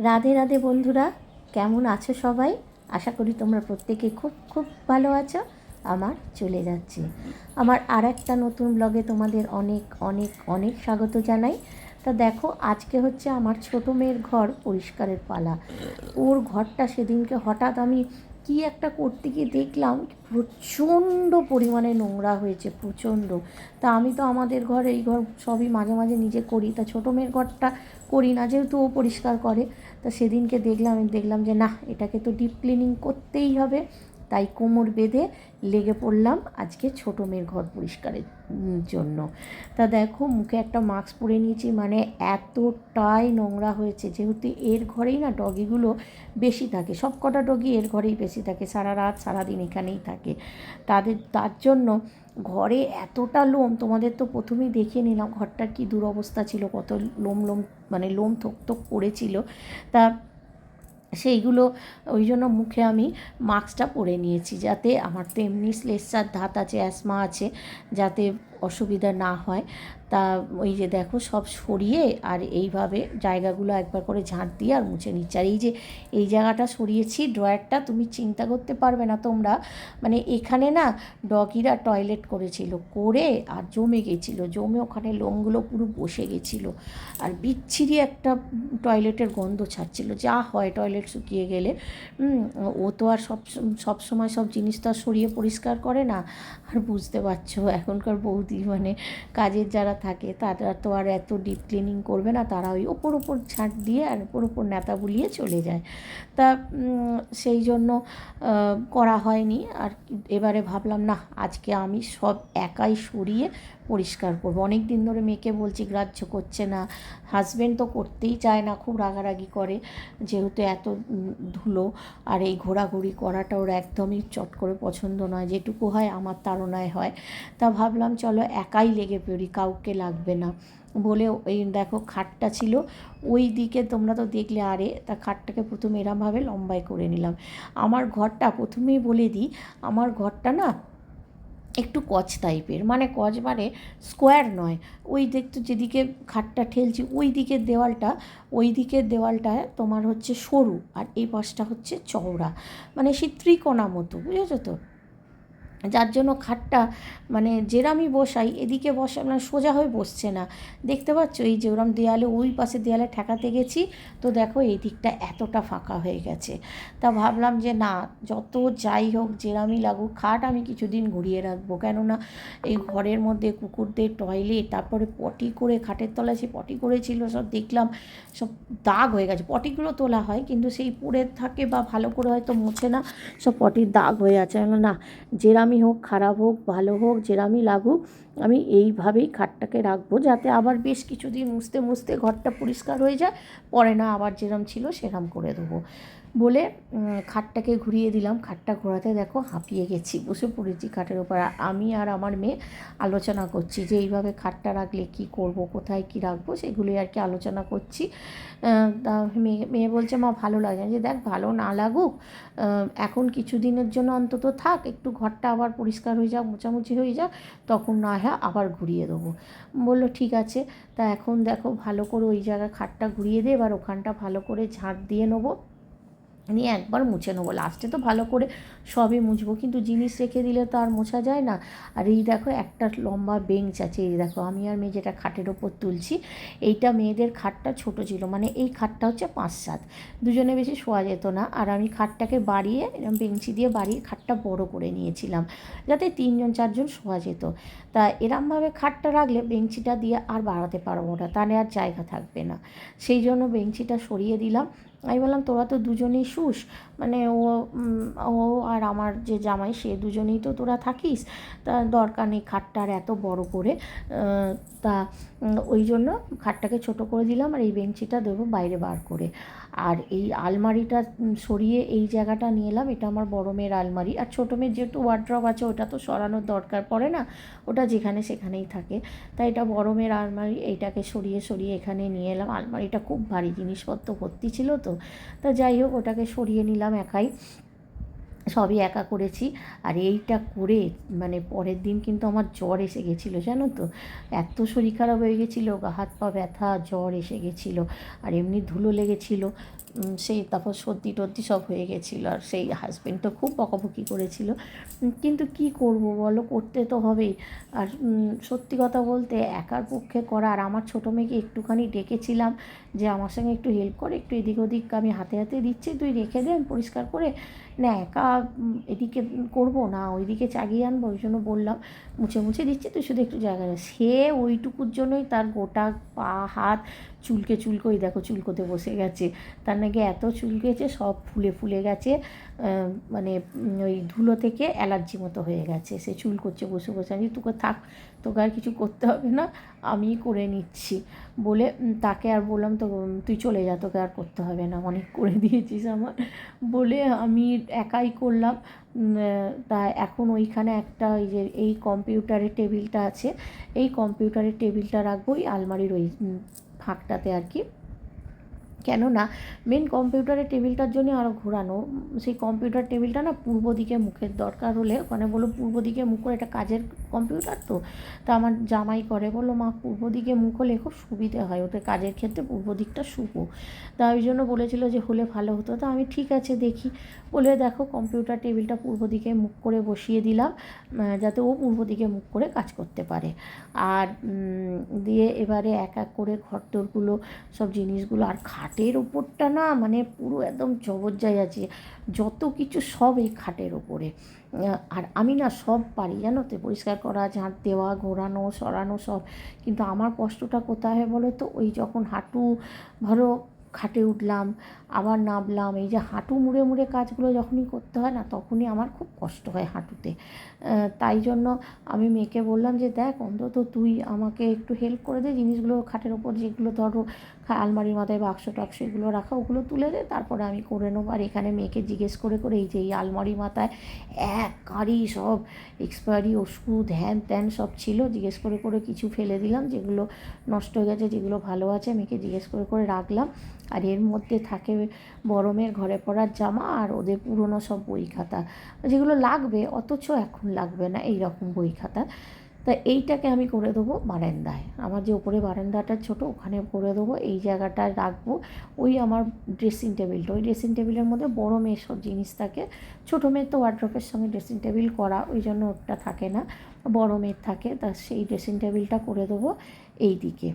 রাধে রাধে বন্ধুরা, কেমন আছো সবাই? আশা করি তোমরা প্রত্যেকে খুব খুব ভালো আছো। আমার চলে যাচ্ছে আমার আর একটা নতুন ব্লগে তোমাদের অনেক অনেক অনেক স্বাগত জানাই। তা দেখো, আজকে হচ্ছে আমার ছোটো মেয়ের ঘর পরিষ্কারের পালা। ওর ঘরটা সেদিনকে হঠাৎ আমি কি একটা করতে গিয়ে দেখলাম প্রচণ্ড পরিমাণে নোংরা হয়েছে, প্রচণ্ড। তা আমি তো আমাদের ঘর, এই ঘর সবই মাঝে মাঝে নিজে করি, তা ছোটো মেয়ের ঘরটা করি না, যেহেতু ও পরিষ্কার করে। তা সেদিনকে দেখলাম যে না, এটাকে তো ডিপ ক্লিনিং করতেই হবে। তাই কোমর বেঁধে লেগে পড়লাম আজকে ছোটো মেয়ের ঘর পরিষ্কারের জন্য। তা দেখো, মুখে একটা মাস্ক পরে নিয়েছি, মানে এতটাই নোংরা হয়েছে। যেহেতু এর ঘরেই না ডগিগুলো বেশি থাকে, সব কটা ডগি এর ঘরেই বেশি থাকে, সারা রাত সারাদিন এখানেই থাকে। তার জন্য ঘরে এতটা লোম, তোমাদের তো প্রথমেই দেখিয়ে নিলাম ঘরটার কী দুরবস্থা ছিল, কত লোম লোম, মানে লোম থোক থোক পড়েছিল। তা সেইগুলো, ওই জন্য মুখে আমি মাস্কটা পরে নিয়েছি, যাতে আমার তো এমনি শ্লেষ্মার ধাত আছে, অ্যাসমা আছে, যাতে অসুবিধা না হয়। তা ওই যে দেখো, সব সরিয়ে আর এইভাবে জায়গাগুলো একবার করে ঝাঁট দিয়ে আর মুছে নিচ্ছি। আর এই জায়গাটা সরিয়েছি, ড্রয়ারটা, তুমি চিন্তা করতে পারবে না তোমরা, মানে এখানে না ডগিরা টয়লেট করেছিল, করে আর জমে গেছিলো, জমে ওখানে লোমগুলো পুরো বসে গেছিলো, আর বিচ্ছিরি একটা টয়লেটের গন্ধ ছাড়ছিল, যা হয় টয়লেট শুকিয়ে গেলে। ও তো আর সব সময় সব জিনিস তো আর সরিয়ে পরিষ্কার করে না। আর বুঝতে পারছো এখনকার বৌদি, মানে কাজের যারা থাকে তারা তো আর এত ডিপ ক্লিনিং করবে না, তারা ওই ওপর ঝাঁট দিয়ে আর ওপর ন্যাতা বুলিয়ে চলে যায়। তা সেই জন্য করা হয়নি। আর এবারে ভাবলাম না, আজকে আমি সব একাই সরিয়ে পরিষ্কার করবো। অনেক দিন ধরে মেয়েকে বলছি, গ্রাহ্য করছে না। হাজব্যান্ড তো করতেই চায় না, খুব রাগারাগি করে, যেহেতু এত ধুলো আর এই ঘোরাঘুরি করাটা ওর একদমই চট করে পছন্দ নয়, যেটুকু হয় আমার তাড়নায় হয়। তা ভাবলাম চলো একাই লেগে পড়ি, কাউকে লাগবে না বলে। এই দেখো, খাটটা ছিল ওই দিকে, তোমরা তো দেখলে। আরে তা খাটটাকে প্রথমে এরমভাবে লম্বাই করে নিলাম। আমার ঘরটা প্রথমেই বলে দিই, আমার ঘরটা না একটু কচ টাইপের, মানে কচ মানে স্কোয়ার নয়। ওই দেখতো যেদিকে খাটটা ঠেলছি ওই দিকের দেওয়ালটায় তোমার হচ্ছে সরু, আর এই পাশটা হচ্ছে চওড়া, মানে সেই ত্রিকোণা মতো, বুঝেছো তো? যার জন্য খাটটা মানে যেরামই বসাই, এদিকে বসা মানে সোজা হয়ে বসছে না। দেখতে পাচ্ছ, এই যে ওরম দেয়ালে, ওই পাশে দেয়ালে ঠেকাতে গেছি, তো দেখো এই দিকটা এতটা ফাঁকা হয়ে গেছে। তা ভাবলাম যে না, যত যাই হোক যেরামই লাগুক, খাট আমি কিছুদিন ঘুরিয়ে রাখবো। কেননা এই ঘরের মধ্যে কুকুরদের টয়লেট, তারপরে পটি করে খাটের তলায় সে পটি করেছিল, সব দেখলাম সব দাগ হয়ে গেছে। পটিগুলো তোলা হয় কিন্তু সেই পড়ে থাকে, বা ভালো করে হয়তো মোছে না, সব পটির দাগ হয়ে আছে। না, যেরামই হোক, খারাপ হোক ভালো হোক, যেরামই লাগুক, আমি এইভাবেই খাটটাকে রাখবো, যাতে আবার বেশ কিছুদিন মুছতে মুছতে ঘরটা পরিষ্কার হয়ে যায়, পরে না আবার যেরম ছিল সেরম করে দেবো বলে খাটটাকে ঘুরিয়ে দিলাম। খাটটা ঘোরাতে দেখো হাঁপিয়ে গেছি, বসে পড়েছি খাটের ওপর। আমি আর আমার মেয়ে আলোচনা করছি যে এইভাবে খাটটা রাখলে কি করব, কোথায় কি রাখবো, সেগুলোই আর কি আলোচনা করছি। তা মেয়ে বলছে, মা ভালো লাগে। যে দেখ, ভালো না লাগুক, এখন কিছুদিনের জন্য অন্তত থাক, একটু ঘরটা আবার পরিষ্কার হয়ে যাক, মোছামুছি হয়ে যাক, তখন না হয় আবার ঘুরিয়ে দেবো। বললো ঠিক আছে। তা এখন দেখো, ভালো করে ওই জায়গায় খাটটা ঘুরিয়ে দিয়ে এবার ওখানটা ভালো করে ঝাঁট দিয়ে নেবো, নিয়ে একবার মুছে নেবো। লাস্টে তো ভালো করে সবই মুছবো, কিন্তু জিনিস রেখে দিলে তো আর মোছা যায় না। আর এই দেখো, একটা লম্বা বেঞ্চ আছে, এই দেখো আমি আর মেয়ে যেটা খাটের ওপর তুলছি, এইটা মেয়েদের খাটটা ছোট ছিল, মানে এই খাটটা হচ্ছে 5-7, দুজনে বেশি শোয়া যেত না। আর আমি খাটটাকে বাড়িয়ে, বেঞ্চি দিয়ে বাড়িয়ে খাটটা বড় করে নিয়েছিলাম, যাতে 3-4জন শোয়া যেত। তা এরমভাবে খাটটা রাখলে বেঞ্চিটা দিয়ে আর বাড়াতে পারবো না, তাহলে আর জায়গা থাকবে না। সেই জন্য বেঞ্চিটা সরিয়ে দিলাম। আমি বললাম, তোরা তো দুজনেই শুস, মানে ও আর আমার যে জামাই, সে দুজনেই তো তোরা থাকিস, তা দরকার নেই খাটটার এত বড় করে। তা ওই জন্য খাটটাকে ছোট করে দিলাম, আর এই বেঞ্চিটা দেবো বাইরে বার করে। আর এই আলমারিটা সরিয়ে এই জায়গাটা নিয়ে এলাম, এটা আমার বড় মেয়ের আলমারি। আর ছোটো মেয়ের যেহেতু ওয়ার্ড্রপ আছে, ওটা তো সরানোর দরকার পড়ে না, ওটা যেখানে সেখানেই থাকে। তাই এটা বড় মেয়ের আলমারি, এইটাকে সরিয়ে সরিয়ে এখানে নিয়ে এলাম। আলমারিটা খুব ভারী, জিনিসপত্র ভর্তি ছিল তো। তা যাই হোক, ওটাকে সরিয়ে নিলাম একাই, সবই একা করেছি। আর এইটা করে মানে পরের দিন কিন্তু আমার জ্বর এসে গেছিলো, জানো তো? এত শরীর খারাপ হয়ে গেছিলো, গা হাত পা ব্যথা, জ্বর এসে গেছিলো, আর এমনি ধুলো লেগেছিলো। সেই তারপর সর্দি টর্দি সব হয়ে গেছিলো, আর সেই হাজব্যান্ডটা খুব বকাবকি করেছিল, কিন্তু কি করব বলো, করতে তো হবেই। আর সত্যি কথা বলতে একার পক্ষে করা, আর আমার ছোটো মেয়েকে একটুখানি ডেকেছিলাম যে আমার সঙ্গে একটু হেল্প করে, একটু এদিক ওদিক আমি হাতে হাতে দিচ্ছি, তুই রেখে দেন পরিষ্কার করে, না একা এদিকে করব না ওইদিকে চাগিয়ে আনবো, ওই জন্য বললাম মুছে মুছে দিচ্ছি, তুই শুধু একটু জায়গা দে। সে ওইটুকুর জন্যই তার গোটা পা হাত চুলকে চুলকে, ওই দেখো চুলকোতে বসে গেছে, তার নাকি এত চুলকেছে সব ফুলে ফুলে গেছে, মানে ওই ধুলো থেকে অ্যালার্জি মতো হয়ে গেছে, সে চুল করছে বসে বসে। আমি তোকে থাক, তোকে আর কিছু করতে হবে না, আমি করে নিচ্ছি বলে তাকে আর বললাম তো তুই চলে যা, তোকে আর করতে হবে না, অনেক করে দিয়েছিস আমার বলে আমি একাই করলাম। তা এখন ওইখানে একটা ওই যে এই কম্পিউটারের টেবিলটা আছে, এই কম্পিউটারের টেবিলটা রাখবো ওই আলমারির ওই ফাঁকটাতে আর কি, কেননা মেন কম্পিউটারের টেবিলটার জন্য আরও ঘোরানো, সেই কম্পিউটার টেবিলটা না পূর্ব দিকে মুখের, দরকার হলে ওখানে বলো পূর্ব দিকে মুখ করে, এটা কাজের কম্পিউটার তো, তা আমার জামাই করে, বললো মা পূর্ব দিকে মুখ হলে খুব সুবিধে হয়, ওদের কাজের ক্ষেত্রে পূর্ব দিকটা শুভ, তা ওই জন্য বলেছিল যে হলে ভালো হতো, তো আমি ঠিক আছে দেখি বলে দেখো কম্পিউটার টেবিলটা পূর্ব দিকে মুখ করে বসিয়ে দিলাম, যাতে ও পূর্ব দিকে মুখ করে কাজ করতে পারে। আর দিয়ে এবারে এক এক করে ঘরদোরগুলো সব জিনিসগুলো, আর খাটের ওপরটা না মানে পুরো একদম জবরদস্ত আছে, যত কিছু সব এই খাটের ওপরে, আর আমি না সব পারি জানো তো, পরিষ্কার করা, ঝাঁট দেওয়া, ঘোরানো সরানো সব, কিন্তু আমার কষ্টটা কোথায় হয় বলো তো, ওই যখন হাঁটু ধরো খাটে উঠলাম আবার নামলাম, এই যে হাঁটু মুড়ে মুড়ে কাজগুলো যখনই করতে হয় না, তখনই আমার খুব কষ্ট হয় হাঁটুতে। তাই জন্য আমি মেয়েকে বললাম যে দেখ অন্তত তুই আমাকে একটু হেল্প করে দে, জিনিসগুলো খাটের ওপর যেগুলো ধরো আলমারির মাথায় বাক্স টাক্স এগুলো রাখা, ওগুলো তুলে দে, তারপরে আমি করে নেবো। আর এখানে মেয়েকে জিজ্ঞেস করে করে এই যে এই আলমারি মাথায় এক গাড়ি সব এক্সপায়ারি ওষুধ হ্যান ত্যান সব ছিল, জিজ্ঞেস করে করে কিছু ফেলে দিলাম, যেগুলো নষ্ট হয়ে গেছে যেগুলো ভালো আছে মেয়েকে জিজ্ঞেস করে করে রাখলাম। আর এর মধ্যে থাকে গরমের ঘরে পরার জামা, আর ওদের পুরনো সব বই খাতা যেগুলো লাগবে অথচ এখন লাগবে না, এই রকম বই খাতা। তা এইটাকে আমি করে দেবো বারান্দায়, আমার যে উপরে বারান্দাটা ছোটো ওখানে করে দেবো, এই জায়গাটায় রাখবো ওই আমার ড্রেসিং টেবিলটা, ওই ড্রেসিং টেবিলের মধ্যে বড়ো মেয়ের সব জিনিস থাকে, ছোটো মেয়ের তো ওয়ার্ড্রপের সঙ্গে ড্রেসিং টেবিল করা, ওই জন্য ওটা থাকে না, বড়ো মেয়ের থাকে, তা সেই ড্রেসিং টেবিলটা করে দেবো এই দিকে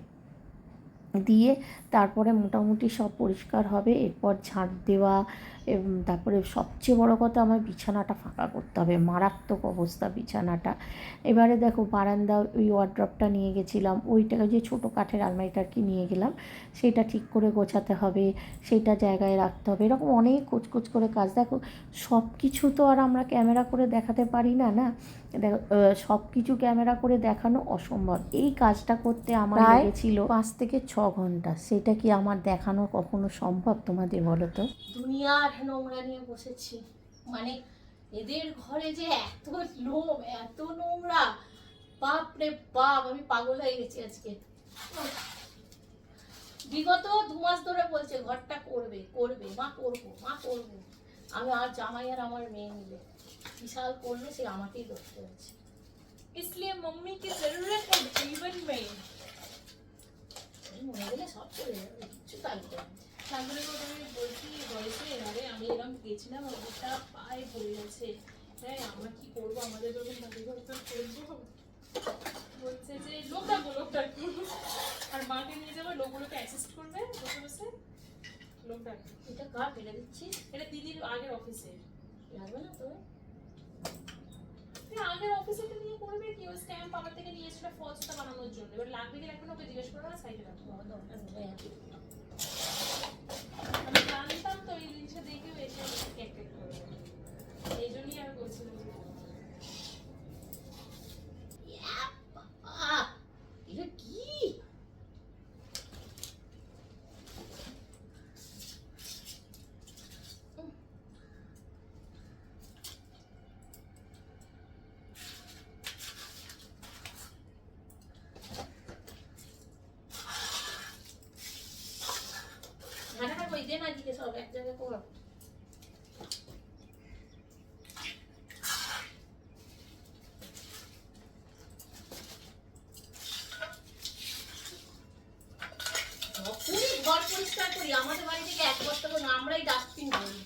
দিয়ে, তারপরে মোটামুটি সব পরিষ্কার হবে, এরপর ঝাঁট দেওয়া, তারপরে সবচেয়ে বড় কথা আমার বিছানাটা ফাঁকা করতে হবে, মারাত্মক অবস্থা বিছানাটা। এবারে দেখো বারান্দা ওই ওয়ার্ড্রপটা নিয়ে গেছিলাম, ওইটাকে যে ছোটো কাঠের আলমারিটা আর কি নিয়ে গেলাম, সেইটা ঠিক করে গোছাতে হবে, সেইটা জায়গায় রাখতে হবে, এরকম অনেক কোচকোচ করে কাজ। দেখো সব কিছু তো আর আমরা ক্যামেরা করে দেখাতে পারি না, না দেখো সব কিছু ক্যামেরা করে দেখানো অসম্ভব, এই কাজটা করতে আমার লেগেছিল 5 থেকে 6 ঘন্টা, সেটা কি আমার দেখানো কখনো সম্ভব তোমাদের বলো তো? দুনিয়ার নোংরা নিয়ে বসেছি, মানে এদের ঘরে যে এত লোম, এত নোংরা, বাপ রে বাপ, আমি পাগল হয়ে গেছি আজকে। বিগত 2 মাস ধরে বলছে ঘরটা করবে করবে, মা করবো মা করবো, আমি আর জামাই আর আমার মেয়ে মিলে বিশাল করলো, সে আমাকেই ধরতে হচ্ছে। इसलिए मम्मी की जरूरत है जीवन में। মনে গেলে সব করে যাবে, কিচ্ছু থাকবে না। তারপরে আমি বলছি বয়সে, আরে আমি এরকম গেছিলাম, ওটা পায়ে পড়ে গেছে, তাই আমরা কি করবো, আমাদের যখন দাদি ঘর তো করবো, বলছে যে লোক ডাকবো লোক ডাকবো, আর মাকে নিয়ে যাবো, লোকগুলোকে অ্যাসিস্ট করবে বসে বসে, লোক ডাকবে। এটা কার ফেলে দিচ্ছিস? এটা দিদির আগের অফিসে, লাগবে না তো? আগের অফিসে তো নিয়ে করবে কি, ওই স্ট্যাম্প আমার থেকে নিয়েছিল ফলসটা বানানোর জন্য, এবার লাগবে কি লাগবে না ওকে জিজ্ঞেস করবো না, সাইডে রাখবো। দরকার নেই। আমি জানতাম তো এই জিনিসটা দেখেও এসে কেক কেক করবে, এই জন্যই আমি বলছিলাম যে এটা কি? ঝাঁটাটা কই দে না, দিকে সব এক জায়গায় কর। ঘর পরিষ্কার করি, আমাদের বাড়ি থেকে এক বস্তা করে, আমরাই ডাস্টবিন করি,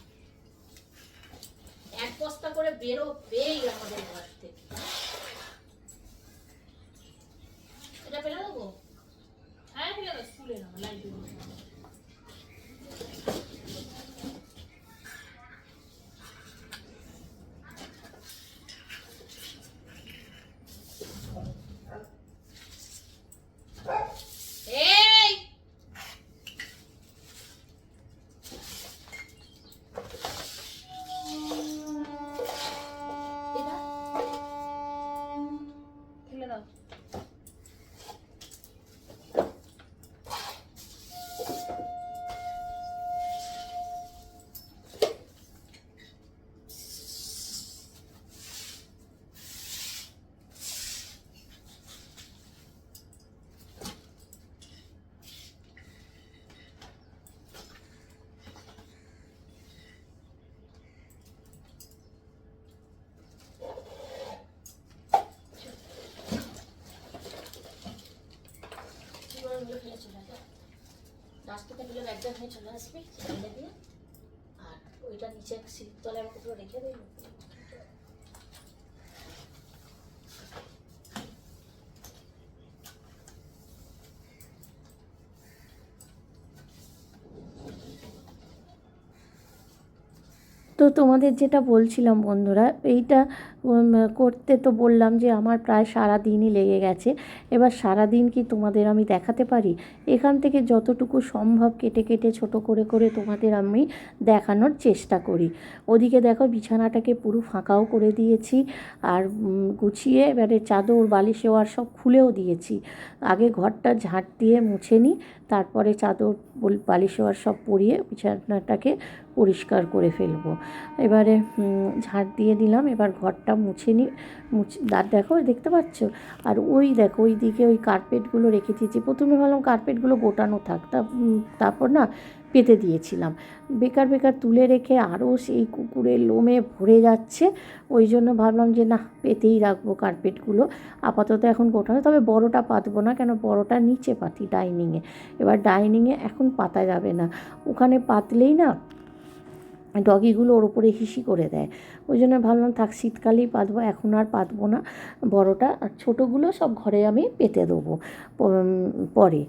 এক বস্তা করে বেরোবেই আমাদের ঘর থেকে। এটা ফেলে দেবো? হ্যাঁ ফেলে দাও, স্কুলে না লাইব্রেরি। এই এটা ফেলে দাও। ডাস্টবিনে দিলে ব্যাগটা নিয়ে চলে আসবি, সেখানে দিয়ে আর ওইটা নিচে সিট তলায় আমাকে পুরো রেখে দেবো। তো তোমাদের যেটা বলছিলাম বন্ধুরা, এইটা করতে তো বললাম যে আমার প্রায় সারা দিনই লেগে গেছে। এবার সারা দিন কি তোমাদের আমি দেখাতে পারি? এখান থেকে যতটুকু সম্ভব কেটে কেটে ছোট করে করে তোমাদের আমি দেখানোর চেষ্টা করি। ওদিকে দেখো বিছানাটাকে পুরো ফাঁকাও করে দিয়েছি, আর গুছিয়ে এবারে চাদর বালিশ আর সব খুলেও দিয়েছি। আগে ঘরটা ঝাঁট দিয়ে মুছে নিই, তারপরে চাদর বালিশ আর সব পরিয়ে বিছানাটাকে পরিষ্কার করে ফেলবো। এবারে ঝাঁট দিয়ে দিলাম, এবার ঘরটা মুছে নিই। দেখো দেখতে পাচ্ছ? আর ওই দেখো ওই দিকে ওই কার্পেটগুলো রেখে দিয়েছি। প্রথমে ভাবলাম কার্পেটগুলো গোটানো থাক, তারপর না পেতে দিয়েছিলাম। বেকার বেকার তুলে রেখে আরও সেই কুকুরের লোমে ভরে যাচ্ছে, ওই জন্য ভাবলাম যে না, পেতেই রাখবো কার্পেটগুলো। আপাতত এখন গোটানো, তবে বড়টা পাতবো না, কেন বড়টা নিচে পাতি ডাইনিংয়ে। এবার ডাইনিংয়ে এখন পাতা যাবে না, ওখানে পাতলেই না ডগিগুলো ওর উপরে হিসি করে দেয়। ওই জন্য ভাবলাম থাক, শীতকালেই পাতবো, এখন আর পাতবো না বড়টা। আর ছোটোগুলো সব ঘরে আমি পেতে দেবো পরে।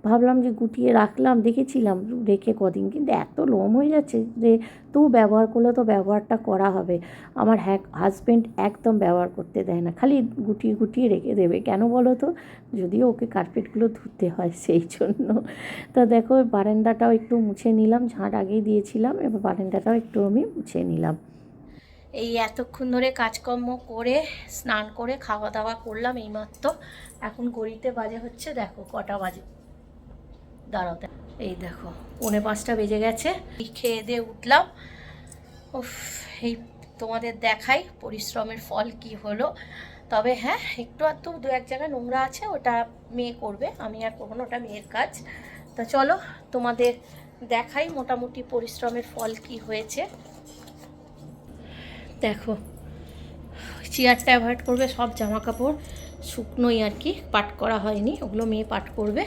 ভাবলাম যে গুটিয়ে রাখলাম, দেখেছিলাম রেখে কদিন, কিন্তু এত লোম হয়ে যাচ্ছে যে তবু ব্যবহার করলে তো ব্যবহারটা করা হবে। আমার হাজব্যান্ড একদম ব্যবহার করতে দেয় না, খালি গুটিয়ে গুটিয়ে রেখে দেবে। কেন বলো তো? যদিও ওকে কার্পেটগুলো ধুতে হয় সেই জন্য। তা দেখো বারান্দাটাও একটু মুছে নিলাম, ঝাঁট আগেই দিয়েছিলাম, এবার বারান্দাটাও একটু আমি মুছে নিলাম। এই এতক্ষণ ধরে কাজকর্ম করে স্নান করে খাওয়া দাওয়া করলাম এইমাত্র। এখন ঘড়িতে বাজে হচ্ছে, দেখো কটা বাজে, দাঁড়াতে, এই দেখো 4:45 বেজে গেছে। খেয়ে দিয়ে উঠলাম। উফ, এই তোমাদের দেখাই পরিশ্রমের ফল কি হলো। তবে হ্যাঁ, একটু আধটু দু এক জায়গায় নোংরা আছে, ওটা মেয়ে করবে, আমি আর করবো না, ওটা মেয়ের কাজ। তা চলো তোমাদের দেখাই মোটামুটি পরিশ্রমের ফল কি হয়েছে। দেখো, চেয়ারটা অ্যাভয়েড করবে, সব জামা কাপড় শুকনোই আর কি, পাট করা হয়নি, ওগুলো মেয়ে পাট করবে।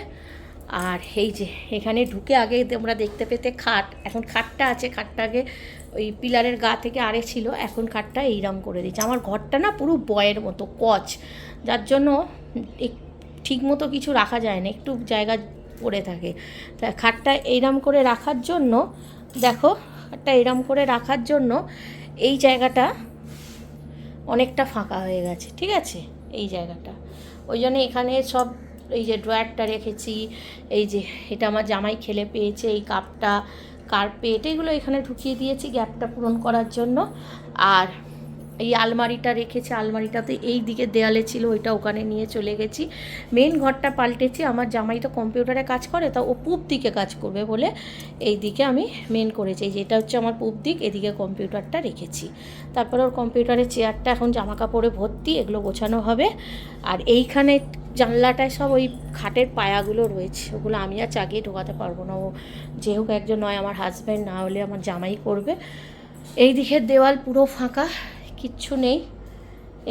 আর এই যে এখানে ঢুকে আগে তোমরা দেখতে পেতে খাট, এখন খাটটা আছে, খাটটা আগে ওই পিলারের গা থেকে আড়ে ছিল, এখন খাটটা এইরকম করে দিচ্ছে। আমার ঘরটা না পুরো বয়ের মতো কচ, যার জন্য ঠিক মতো কিছু রাখা যায় না, একটু জায়গা পড়ে থাকে। তা খাটটা এইরকম করে রাখার জন্য, দেখো খাটটা এইরকম করে রাখার জন্য এই জায়গাটা অনেকটা ফাঁকা হয়ে গেছে, ঠিক আছে, এই জায়গাটা। ওই জন্য এখানে সব এই যে ড্রয়ারটা রেখেছি, এই যে এটা আমার জামাই খেলে পেয়েছে, এই কাপটা, কার্পেট, এগুলো এখানে ঢুকিয়ে দিয়েছি গ্যাপটা পূরণ করার জন্য। আর এই আলমারিটা রেখেছি, আলমারিটাতে এই দিকে দেয়ালে ছিল, ওইটা ওখানে নিয়ে চলে গেছি। মেন ঘরটা পাল্টেছি, আমার জামাই তো কম্পিউটারে কাজ করে, তা ও পূব দিকে কাজ করবে বলে এই দিকে আমি মেন করেছি। এই যে এটা হচ্ছে আমার পূব দিক, এদিকে কম্পিউটারটা রেখেছি। তারপরে ওর কম্পিউটারের চেয়ারটা এখন জামা কাপড়ে ভর্তি, এগুলো গোছানো হবে। আর এইখানে জানলাটায় সব ওই খাটের পায়াগুলো রয়েছে, ওগুলো আমি আর চাগিয়ে ঢোকাতে পারবো না, ও যেহেতু একজন নয় আমার হাজব্যান্ড, না হলে আমার জামাই করবে। এই দিকের দেওয়াল পুরো ফাঁকা, কিচ্ছু নেই,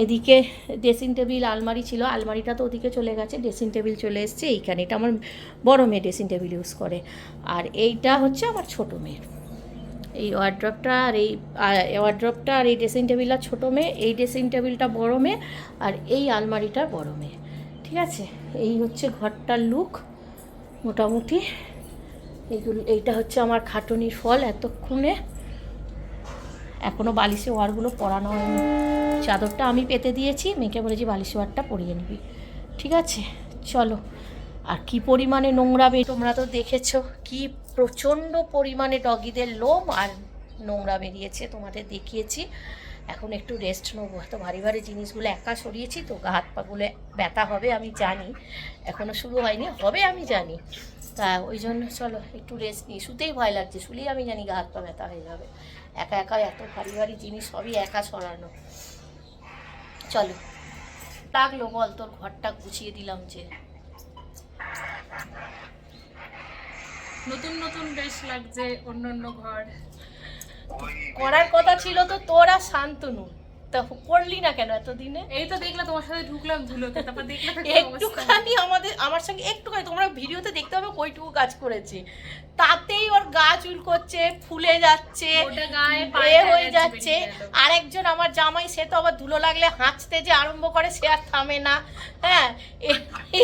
এদিকে ড্রেসিং টেবিল আলমারি ছিল, আলমারিটা তো ওদিকে চলে গেছে, ড্রেসিং টেবিল চলে এসছে এইখানে। এটা আমার বড় মেয়ে ড্রেসিং টেবিল ইউজ করে, আর এইটা হচ্ছে আমার ছোটো মেয়ের। এই ওয়ার্ড্রপটা আর ওয়ার্ড্রপটা আর এই ড্রেসিং টেবিলটা ছোটো মেয়ে, এই ড্রেসিং টেবিলটা বড় মেয়ে, আর এই আলমারিটা বড় মেয়ে। ঠিক আছে, এই হচ্ছে ঘরটার লুক মোটামুটি। এইটা হচ্ছে আমার খাটুনির ফল এতক্ষণে। এখনও বালিশে ওয়ারগুলো পরানো হয়নি, চাদরটা আমি পেতে দিয়েছি, মেয়েকে বলেছি বালিশে ওয়ারটা পরিয়ে নিবি। ঠিক আছে, চলো। আর কি পরিমাণে নোংরা তোমরা তো দেখেছো, কি প্রচণ্ড পরিমাণে ডগিদের লোম আর নোংরা বেরিয়েছে, তোমাদের দেখিয়েছি। এখন একটু রেস্ট নেবো, এত ভারী ভারী জিনিসগুলো একা সরিয়েছি তো, গা হাত পাগুলো ব্যথা হবে আমি জানি, এখনও শুরু হয়নি, হবে আমি জানি। তা ওই জন্য চলো একটু রেস্ট নিই, শুতেই ভয় লাগছে, শুলেই আমি জানি গা হাত পা ব্যথা হয়ে যাবে। একা একা এত ভারী ভারী জিনিস সবই একা সরানো। চলো, লাগলো বল, তোর ঘরটা গুছিয়ে দিলাম যে। নতুন নতুন বেশ লাগছে, অন্য অন্য ঘর করার কথা ছিল তো তোরা শান্তনু, তা করলি না কেন এতদিনে? এই তো দেখলে তোমার সাথে ঢুকলাম ধুলোতে, তারপর দেখলে একটুখানি আমার সঙ্গে একটুখানি, তোমরা ভিডিওতে দেখতে হবে কইটুকু কাজ করেছে, তাতেই ওর গা চুল করছে, ফুলে যাচ্ছে, এ হয়ে যাচ্ছে। আরেকজন আমার জামাই, সে তো আবার ধুলো লাগলে হাঁচতে যে আরম্ভ করে, সে আর থামে না। হ্যাঁ,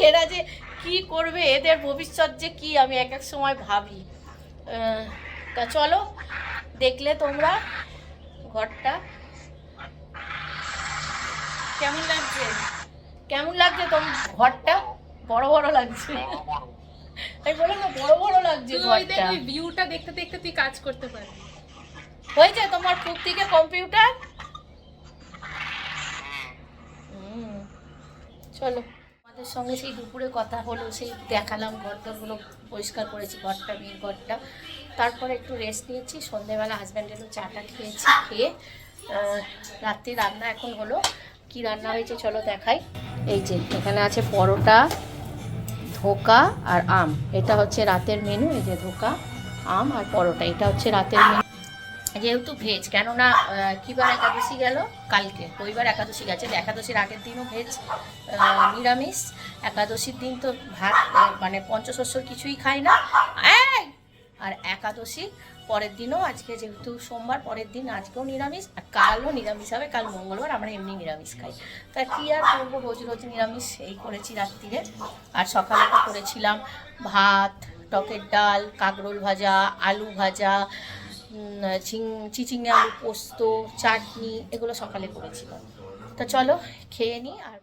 এরা যে কি করবে, এদের ভবিষ্যৎ যে কি, আমি এক এক সময় ভাবি। তা চলো, দেখলে তোমরা ঘরটা কেমন লাগছে, কেমন লাগছে তোমার ঘরটা? বড় বড় লাগছে, তাই বলো না, বড় বড় লাগছে ঘরটা। ভিউটা দেখতে দেখতে তুই কাজ করতে পারবি। হয়েছে তোমার খুব থেকে কম্পিউটার? চলো, আমাদের সঙ্গে সেই দুপুরে কথা হলো, সেই দেখালাম ঘরটাগুলো পরিষ্কার করেছি, ঘরটা মেয়ের ঘরটা। তারপরে একটু রেস্ট নিয়েছি, সন্ধ্যেবেলা হাজব্যান্ড এলো, চাটা খেয়েছি, খেয়ে রাত্রি রান্না এখন হলো। কি রান্না হয়েছে চলো দেখাই। এই যে এখানে আছে পরোটা, ধোকা আর আম, এটা হচ্ছে রাতের মেনু। এই যে ধোকা, আম আর পরোটা, এটা হচ্ছে রাতের মেনু। যেহেতু ভেজ, কেননা কিবার একাদশী গেল কালকে, রবিবার একাদশী গেছে, একাদশীর আগের দিনও ভেজ নিরামিষ, একাদশীর দিন তো ভাত মানে পঞ্চশস্যর কিছুই খাই না, আর একাদশী পরের দিনও, আজকে যেহেতু সোমবার পরের দিন, আজকেও নিরামিষ, আর কালও নিরামিষ হবে, কাল মঙ্গলবার, আমরা এমনি নিরামিষ খাই। তা কী আর করবো, রোজ রোজ নিরামিষ, এই করেছি রাত্রিরে। আর সকালে তো করেছিলাম ভাত, টকের ডাল, কাঁকরোল ভাজা, আলু ভাজা, চিচিঙে আলু পোস্ত, চাটনি, এগুলো সকালে করেছিলাম। তো চলো খেয়ে নিই। আর